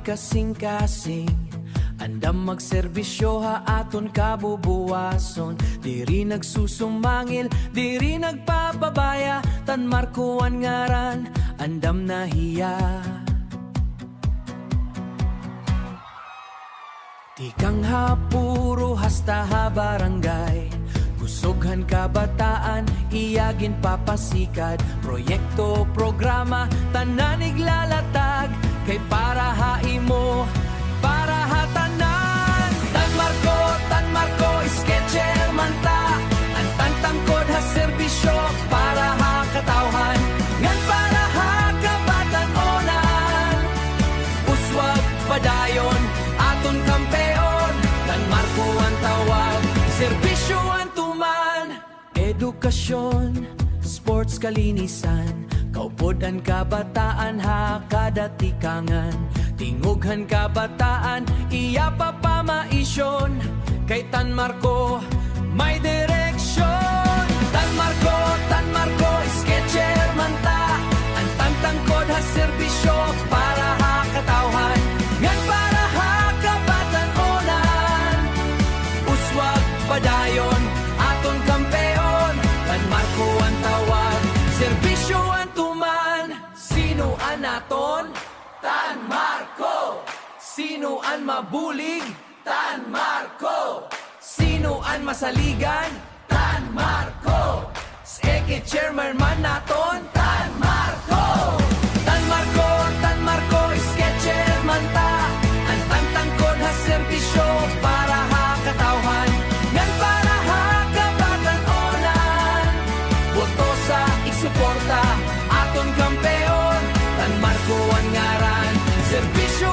kasing-kasing. Andam magserbisyo ha aton kabubuwason. Diri nagsusumangil, diri nagpapabaya. Tan Marco ang ngaran, andam nahiya. Tikang ha puro hasta ha barangay. Kusoghan kabataan, iyagin papasikad. Proyekto, programa, tanan iglalatag. Kay para ha imo, para ha tanan. Tan Marco, sketcher man ta. Ang tangtangkod ha serbisyo, para ha katawhan. Ngan para ha kabatan-onan. Uswag padayon, aton kampeon. Tan Marco ang tawag, serbisyo ang tuman. Edukasyon, sports kalinisan. Kaupod ang kabataan ha kadatikangan. Tingughan kabataan, iya pa pamaisyon. Kay Tan Marco, may direksyon. Tan Marco, sketcher man ta. Ang tangtangkod ha serbisyo, para ha katawhan. Ngan para ha kabatan-onan. Uswag padayon, aton kampeon. Tan Marco ang tawag, serbisyo ang tuman. Sino ang naton? Tan Marco. Sino ang mabulig? Tan Marco. Sino ang masaligan? Tan Marco. Eke chairman man naton? Tan Marco. Tan Marco, sketcher man ta. Ang tangtangkod ha serbisyo, para ha katawhan. Ngan para ha kabatan-onan. Boto sa isuporta, aton kampeon. Tan Marco ang ngaran, serbisyo